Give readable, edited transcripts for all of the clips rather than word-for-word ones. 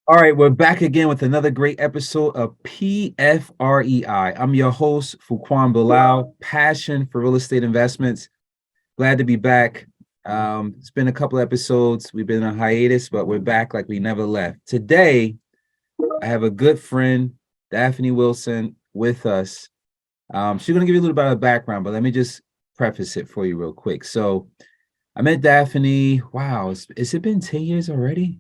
All right, we're back again with another great episode of PFREI. I'm your host, Fuquan Bilal, passion for real estate investments. Glad to be back. It's been a couple episodes. We've been on hiatus, but we're back like we never left. Today, I have a good friend, Daphne Wilson, with us. She's going to give you a little bit of background, but let me just preface it for you real quick. So, I met Daphne. Wow, has it been 10 years already?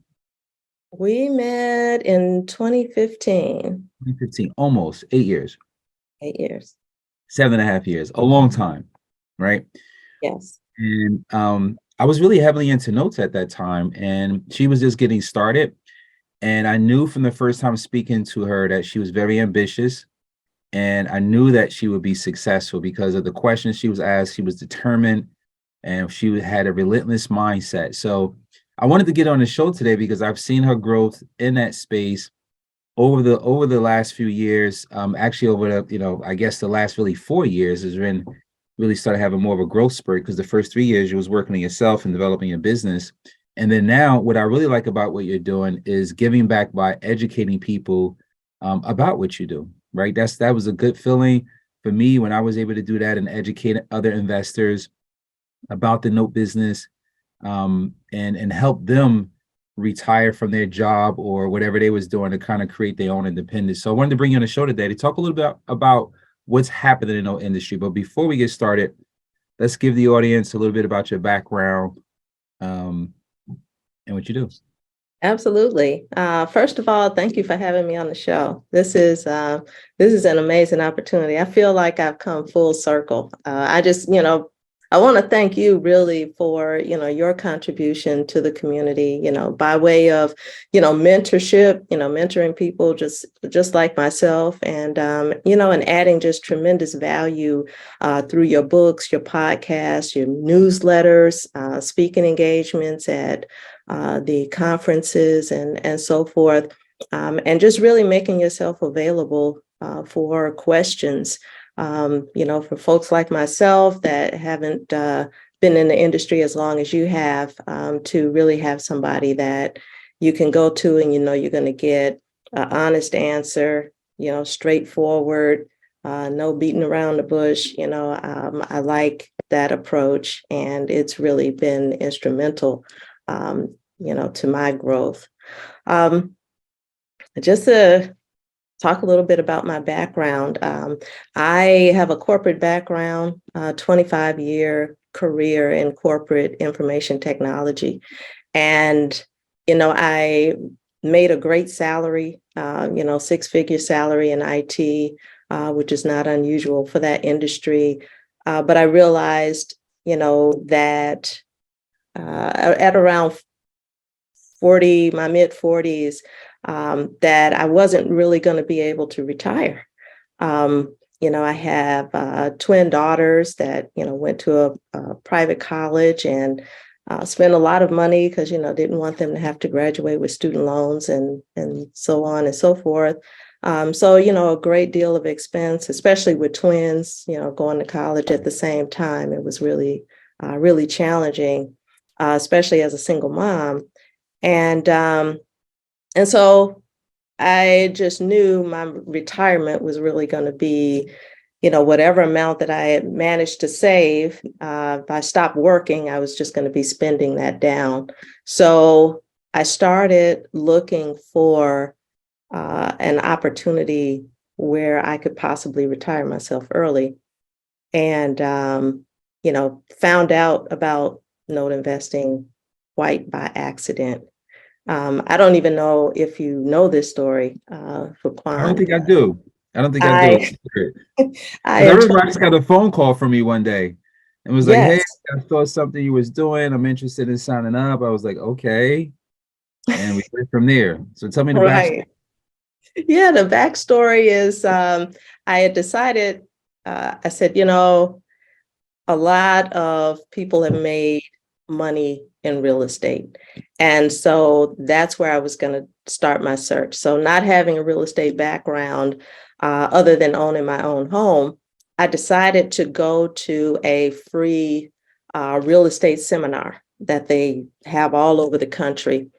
We met in 2015, 2015, almost 8 years. 8 years. 7.5 years, a long time, right? Yes. And I was really heavily into notes at that time, and she was just getting started. And I knew from the first time speaking to her that she was very ambitious, and I knew that she would be successful because of the questions she was asked. She was determined, and she had a relentless mindset. So I wanted to get on the show today because I've seen her growth in that space over the last few years. Actually over the, I guess the last really 4 years is when really started having more of a growth spurt, because the first 3 years you was working on yourself and developing your business. And then now what I really like about what you're doing is giving back by educating people about what you do, right? That was a good feeling for me when I was able to do that and educate other investors about the note business, and help them retire from their job or whatever they was doing to kind of create their own independence. So I wanted to bring you on the show today to talk a little bit about what's happening in the industry. But before we get started, let's give the audience a little bit about your background, um, and what you do. Absolutely. First of all, thank you for having me on the show. This is an amazing opportunity. I feel like I've come full circle. I want to thank you really for, your contribution to the community, by way of, mentorship, mentoring people just like myself, and adding just tremendous value through your books, your podcasts, your newsletters, speaking engagements at the conferences and so forth, and just really making yourself available for questions. For folks like myself that haven't been in the industry as long as you have, to really have somebody that you can go to and you're going to get an honest answer, straightforward, no beating around the bush. I like that approach, and it's really been instrumental, to my growth. Um, just to talk a little bit about my background, I have a corporate background, 25-year career in corporate information technology. And, I made a great salary, six-figure salary in IT, which is not unusual for that industry. But I realized, that at around 40, my mid 40s, that I wasn't really going to be able to retire. I have twin daughters that, went to a private college and spent a lot of money because, didn't want them to have to graduate with student loans and so on and so forth. So, a great deal of expense, especially with twins, going to college at the same time. It was really challenging, especially as a single mom. And so I just knew my retirement was really going to be, whatever amount that I had managed to save. If I stopped working, I was just going to be spending that down. So I started looking for an opportunity where I could possibly retire myself early, and found out about note investing quite by accident. I don't even know if you know this story, for I don't Quan. think I do. I don't think I do. I I Because I in remember I 20, just got a phone call from you one day and was like, "Hey, yes, I saw something you was doing. I'm interested in signing up." I was like, "Okay," and we went from there. So tell me the backstory. right. Yeah, the backstory is, I had decided, I said, a lot of people have made money in real estate. And so that's where I was going to start my search. So, not having a real estate background, other than owning my own home, I decided to go to a free real estate seminar that they have all over the country.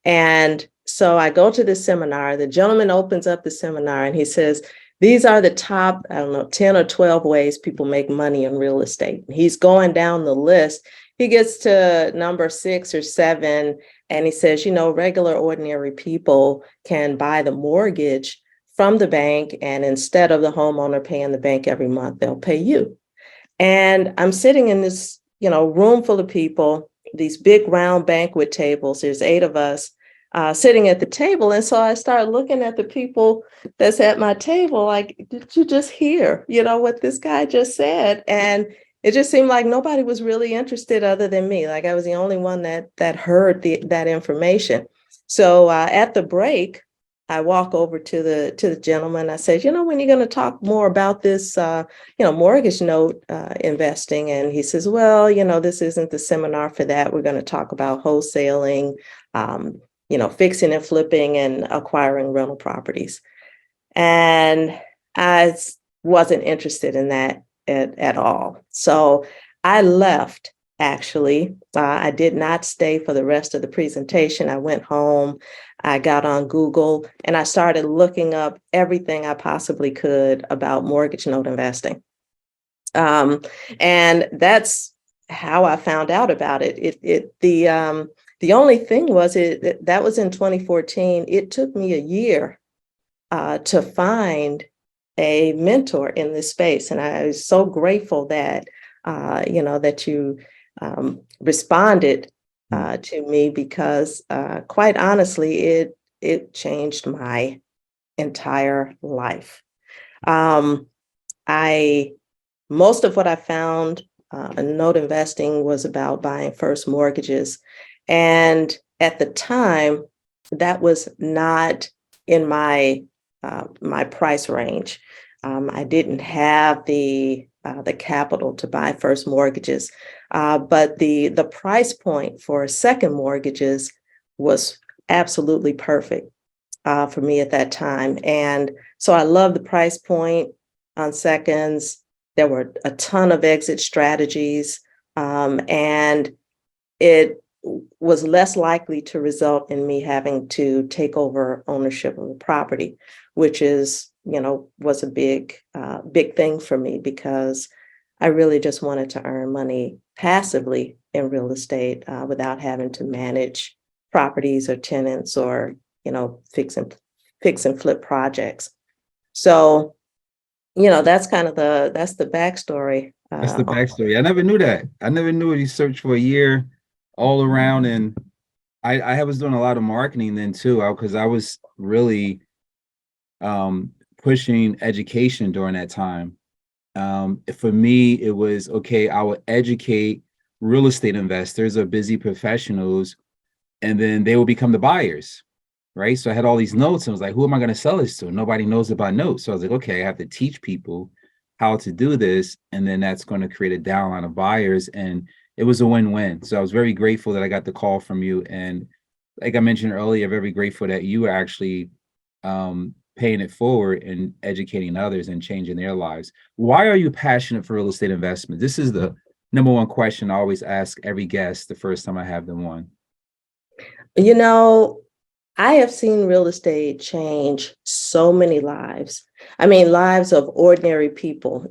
And So I go to this seminar. The gentleman opens up the seminar and he says, these are the top, I don't know, 10 or 12 ways people make money in real estate. He's going down the list. He gets to number 6 or 7, and he says, regular, ordinary people can buy the mortgage from the bank, and instead of the homeowner paying the bank every month, they'll pay you. And I'm sitting in this, room full of people, these big round banquet tables. There's 8 of us sitting at the table. And so I started looking at the people that's at my table, like, did you just hear, what this guy just said? And it just seemed like nobody was really interested other than me. Like I was the only one that heard that information. So at the break, I walk over to the gentleman. I said, when you're going to talk more about this, mortgage note investing? And he says, well, this isn't the seminar for that. We're going to talk about wholesaling, fixing and flipping and acquiring rental properties. And I wasn't interested in that at all. So I left, actually. I did not stay for the rest of the presentation. I went home, I got on Google, and I started looking up everything I possibly could about mortgage note investing. And that's how I found out about it. The only thing was that was in 2014. It took me a year to find a mentor in this space, and I was so grateful that that you responded to me, because quite honestly, it changed my entire life. Most of what I found in note investing was about buying first mortgages. And at the time, that was not in my price range. I didn't have the capital to buy first mortgages, but the price point for second mortgages was absolutely perfect for me at that time. And so I love the price point on seconds. There were a ton of exit strategies, and it was less likely to result in me having to take over ownership of the property, which was a big thing for me, because I really just wanted to earn money passively in real estate without having to manage properties or tenants or, fix and flip projects. So, that's the backstory. That's the backstory. I never knew that. I never knew it. You searched for a year all around, and I was doing a lot of marketing then too, because I was really pushing education during that time. For me, it was okay. I would educate real estate investors or busy professionals, and then they will become the buyers, right? So I had all these notes, and I was like, who am I going to sell this to? Nobody knows about notes. So I was like, okay, I have to teach people how to do this, and then that's going to create a downline of buyers. And it was a win-win. So I was very grateful that I got the call from you. And like I mentioned earlier, very grateful that you were actually paying it forward and educating others and changing their lives. Why are you passionate for real estate investment? This is the number one question I always ask every guest the first time I have them on. I have seen real estate change so many lives. I mean, lives of ordinary people.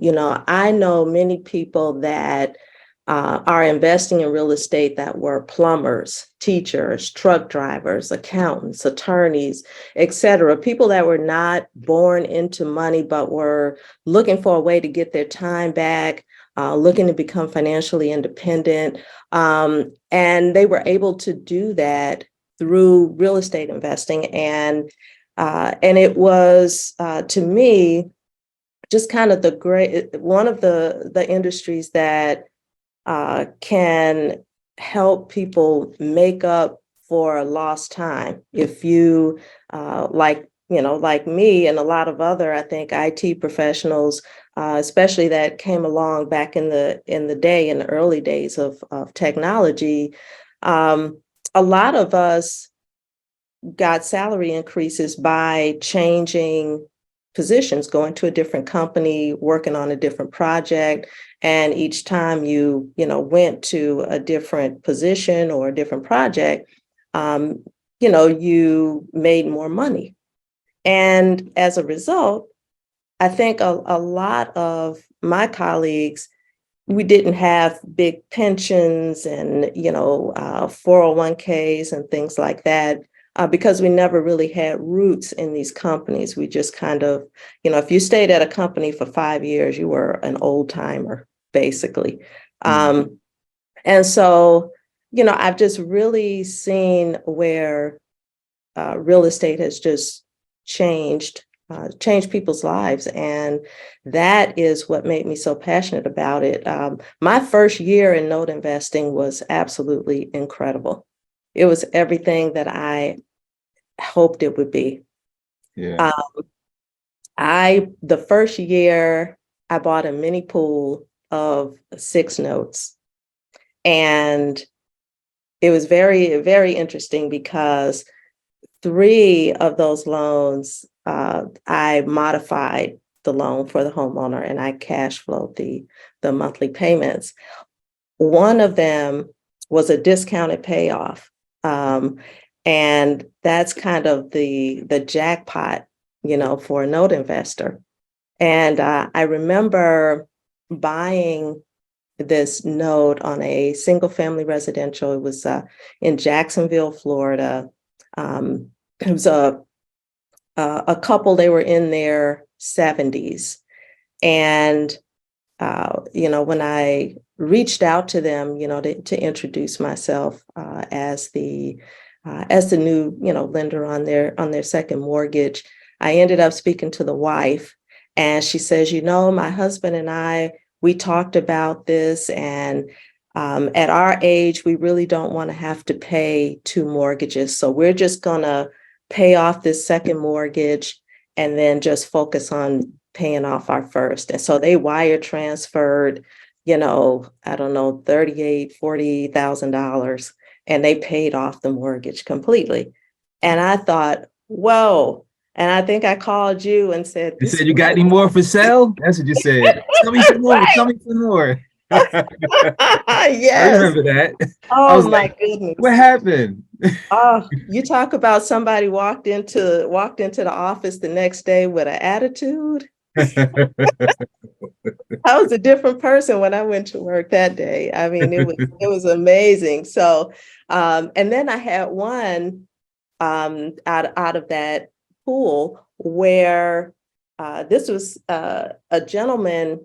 I know many people that are investing in real estate that were plumbers, teachers, truck drivers, accountants, attorneys, etc. People that were not born into money, but were looking for a way to get their time back, looking to become financially independent. And they were able to do that through real estate investing. And it was, to me, just kind of one of the industries that can help people make up for lost time. If you like me and a lot of other, I think, IT professionals, especially that came along back in the early days of technology, a lot of us got salary increases by changing positions, going to a different company, working on a different project. And each time you went to a different position or a different project, you made more money. And as a result, I think a lot of my colleagues, we didn't have big pensions and 401ks and things like that, because we never really had roots in these companies. We just kind of, if you stayed at a company for 5 years, you were an old timer, basically. Mm. And so, I've just really seen where real estate has just changed changed people's lives. And that is what made me so passionate about it. My first year in note investing was absolutely incredible. It was everything that I hoped it would be. Yeah. Um, the first year, I bought a mini pool of 6 notes. And it was very, very interesting because 3 of those loans, I modified the loan for the homeowner and I cash flowed the monthly payments. One of them was a discounted payoff. Um, and that's kind of the jackpot, for a note investor. And I remember buying this note on a single family residential. It was in Jacksonville, Florida. It was a couple, they were in their 70s. And, when I reached out to them, to introduce myself as the new, lender on their second mortgage, I ended up speaking to the wife, and she says, my husband and I, we talked about this, and at our age, we really don't want to have to pay 2 mortgages. So we're just going to pay off this second mortgage and then just focus on paying off our first. And so they wire transferred, I don't know, $40,000, and they paid off the mortgage completely. And I thought, whoa. And I think I called you and said, You this said is you got any more for sale? That's what you said. Tell me some more. Tell right. me some more. I Yes. remember that. I Oh was my like, what goodness. happened? Oh, you talk about somebody walked into the office the next day with an attitude. I was a different person when I went to work that day. I mean, it was amazing. So, and then I had one out of that pool where this was a gentleman.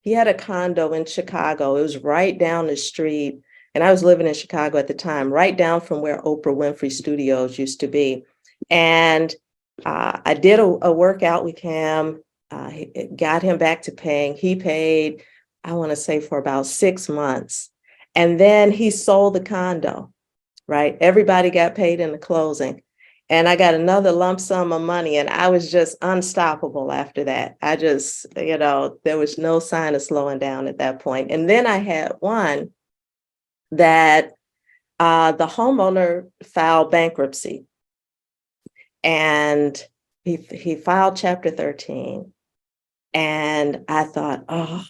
He had a condo in Chicago. It was right down the street. And I was living in Chicago at the time, right down from where Oprah Winfrey Studios used to be. And I did a workout with him, got him back to paying. He paid, I want to say, for about 6 months. And then he sold the condo, right? Everybody got paid in the closing. And I got another lump sum of money, and I was just unstoppable after that. I just, there was no sign of slowing down at that point. And then I had one that the homeowner filed bankruptcy, and he filed Chapter 13. And I thought, oh,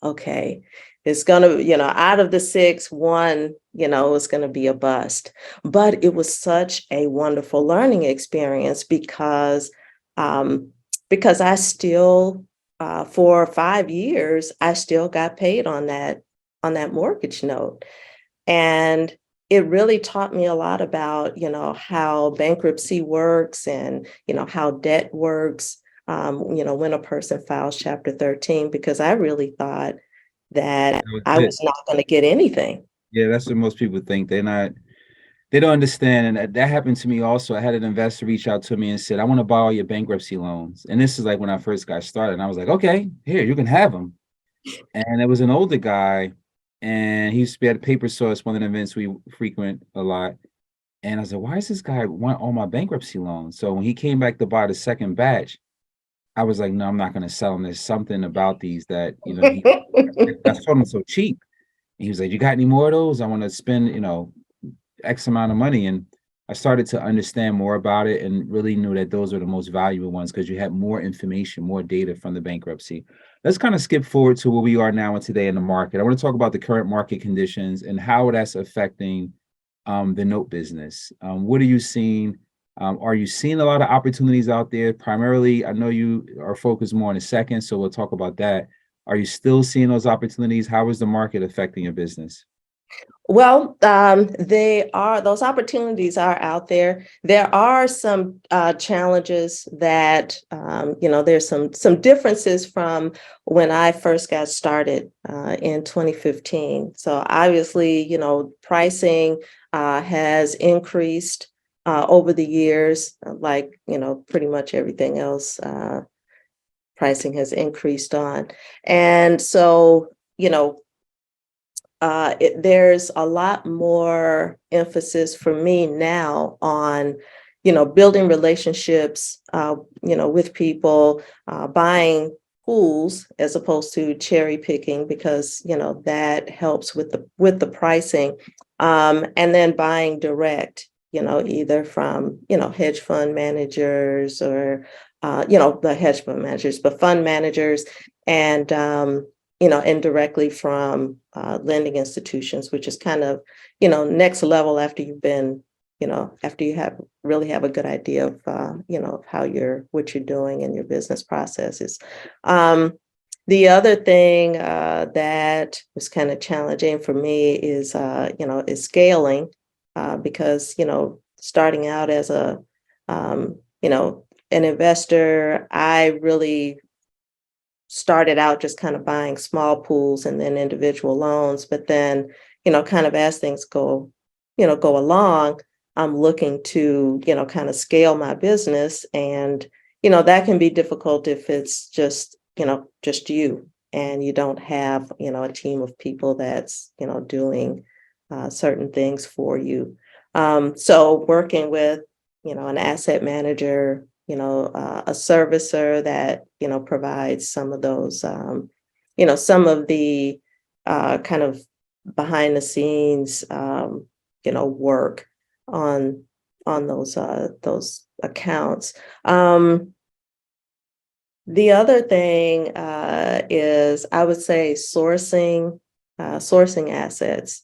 okay, it's gonna, out of the 6, one, is gonna be a bust. But it was such a wonderful learning experience because I still, for 5 years, I still got paid on that mortgage note. And it really taught me a lot about, how bankruptcy works and, how debt works, when a person files Chapter 13, because I really thought that That was I it. was not going to get anything. Yeah, that's what most people think. They don't understand. And that happened to me also. I had an investor reach out to me and said, I want to borrow your bankruptcy loans. And this is like when I first got started. And I was like, okay, here, you can have them. And it was an older guy, and he used to be at Paper Source, one of the events we frequent a lot. And I was like, why does this guy want all my bankruptcy loans? So when he came back to buy the second batch, I was like, no, I'm not going to sell him. There's something about these that, I sold them so cheap. And he was like, you got any more of those? I want to spend, X amount of money. And I started to understand more about it and really knew that those were the most valuable ones because you had more information, more data from the bankruptcy. Let's kind of skip forward to where we are now and today in the market. I want to talk about the current market conditions and how that's affecting the note business? What are you seeing? Are you seeing a lot of opportunities out there? Primarily, I know you are focused more on a second, so we'll talk about that. Are you still seeing those opportunities? How is the market affecting your business? Well, those opportunities are out there. There are some challenges that, there's some differences from when I first got started in 2015. So obviously, pricing has increased over the years, like, pretty much everything else, pricing has increased on. And so, there's a lot more emphasis for me now on, building relationships, with people, buying pools as opposed to cherry picking because, that helps with the pricing, and then buying direct, either from, hedge fund managers or, the hedge fund managers, but fund managers and, indirectly from lending institutions, which is kind of, next level after you've been, after you have really have a good idea of, of what you're doing in your business processes. The other thing that was kind of challenging for me is scaling, because, starting out as an investor, I really started out just kind of buying small pools and then individual loans. But then, kind of as things go along, I'm looking to, kind of scale my business. And, that can be difficult if it's just you and you don't have, a team of people that's, doing certain things for you. So working with, an asset manager, a servicer that, provides some of those, some of the kind of behind the scenes, work on those accounts. The other thing is, I would say, sourcing assets,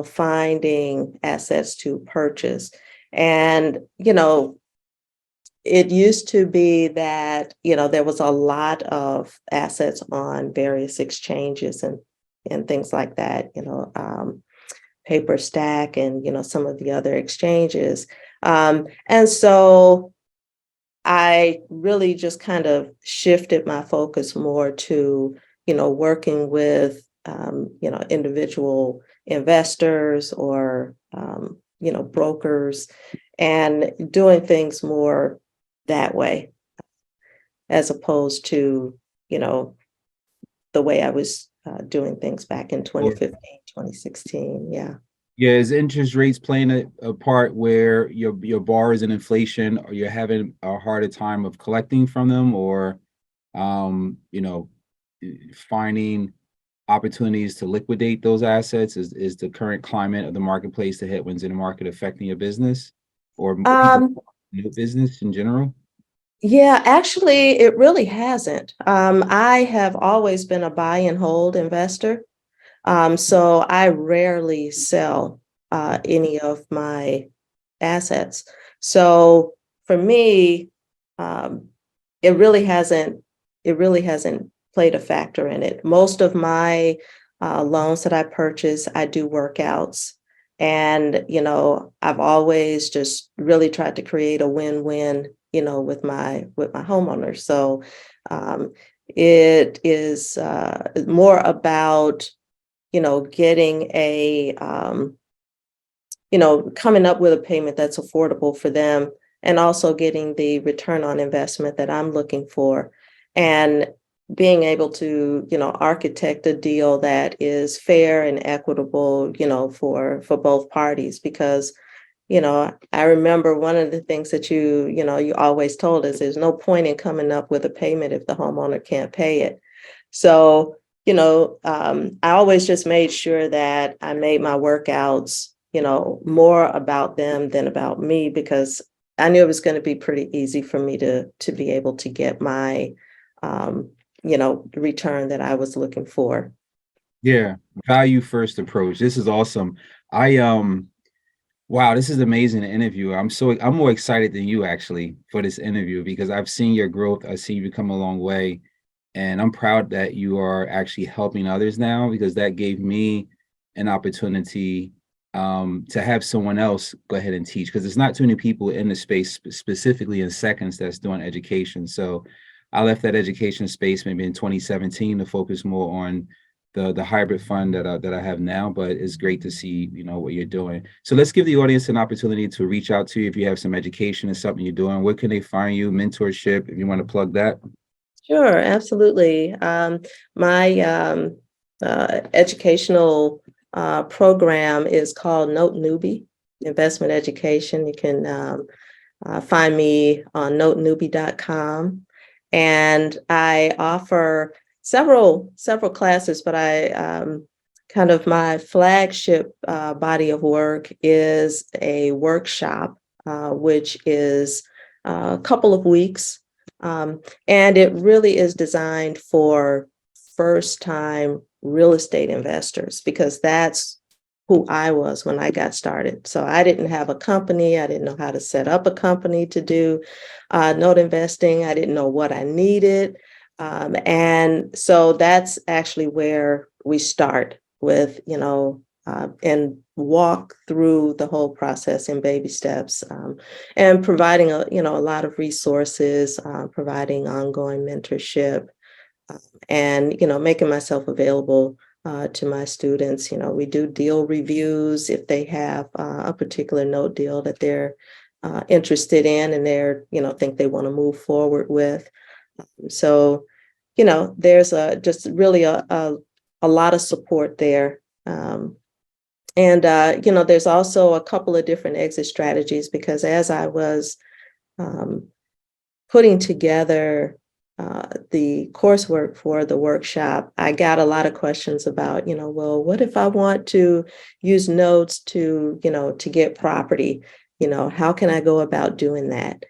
finding assets to purchase. And, it used to be that, there was a lot of assets on various exchanges and things like that, Paper Stack and, some of the other exchanges. And so I really just kind of shifted my focus more to, working with, individual investors or, brokers and doing things more that way, as opposed to, the way I was doing things back in Or 2015, 2016. Yeah. yeah, is interest rates playing a part where your borrowers in inflation, or you're having a harder time of collecting from them, or um, you know, finding opportunities to liquidate those assets? Is the current climate of the marketplace, the headwinds in the market affecting your business or even Um, new business in general? yeah, actually, it really hasn't. I have always been a buy and hold investor. So I rarely sell any of my assets. So for me, um, it really hasn't it really hasn't played a factor in it. Most of my loans that I purchase, I do workouts. And, I've always just really tried to create a win-win, with my homeowners. So it is more about, getting coming up with a payment that's affordable for them and also getting the return on investment that I'm looking for and being able to, architect a deal that is fair and equitable, for both parties. Because, I remember one of the things that you always told us, there's no point in coming up with a payment if the homeowner can't pay it. So, I always just made sure that I made my workouts, more about them than about me, because I knew it was going to be pretty easy for me to be able to get my, return that I was looking for. Yeah, value first approach. This is awesome. I Wow, this is amazing interview. I'm more excited than you actually for this interview because I've seen your growth. I've seen you come a long way. And I'm proud that you are actually helping others now because that gave me an opportunity to have someone else go ahead and teach because there's not too many people in the space, specifically in seconds, that's doing education. So I left that education space maybe in 2017 to focus more on the hybrid fund that I have now. But it's great to see what you're doing. So let's give the audience an opportunity to reach out to you if you have some education or something you're doing. Where can they find you? Mentorship, if you want to plug that. Sure, absolutely. My educational program is called Note Newbie Investment Education. You can find me on notenewbie.com. And I offer several classes, but I kind of my flagship body of work is a workshop, which is a couple of weeks. And it really is designed for first time real estate investors because that's who I was when I got started. So I didn't have a company. I didn't know how to set up a company to do note investing. I didn't know what I needed. And so that's actually where we start with, and walk through the whole process in baby steps, and providing a lot of resources, providing ongoing mentorship, and making myself available to my students. We do deal reviews if they have a particular note deal that they're interested in and they're think they want to move forward with. So there's just really a lot of support there. And there's also a couple of different exit strategies because as I was putting together the coursework for the workshop, I got a lot of questions about, well, what if I want to use notes to get property? How can I go about doing that?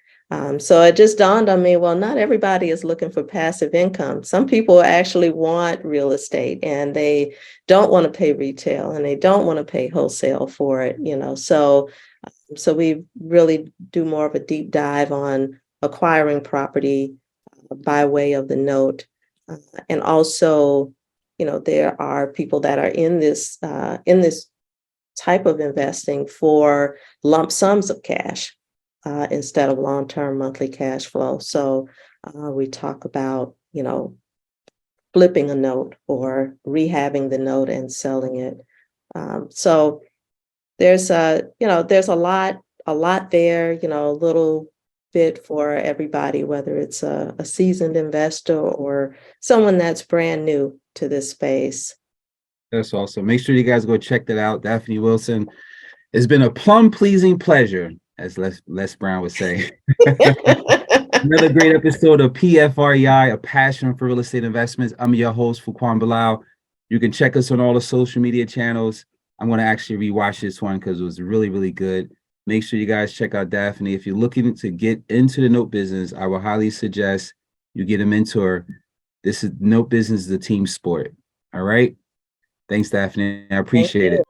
So it just dawned on me, well, not everybody is looking for passive income. Some people actually want real estate and they don't want to pay retail and they don't want to pay wholesale for it, so we really do more of a deep dive on acquiring property by way of the note. And also, there are people that are in this type of investing for lump sums of cash instead of long-term monthly cash flow. So we talk about, flipping a note or rehabbing the note and selling it. So there's there's a lot there, a little bit for everybody, whether it's a seasoned investor or someone that's brand new to this space. That's awesome. Make sure you guys go check that out. Daphne Wilson. It's been a plum pleasing pleasure, as Les Brown would say. Another great episode of PFREI, a passion for real estate investments. I'm your host, Fuquan Bilal. You can check us on all the social media channels. I'm going to actually rewatch this one because it was really, really good. Make sure you guys check out Daphne. If you're looking to get into the note business, I will highly suggest you get a mentor. This is note business is a team sport. All right. Thanks, Daphne. I Thank appreciate you. it.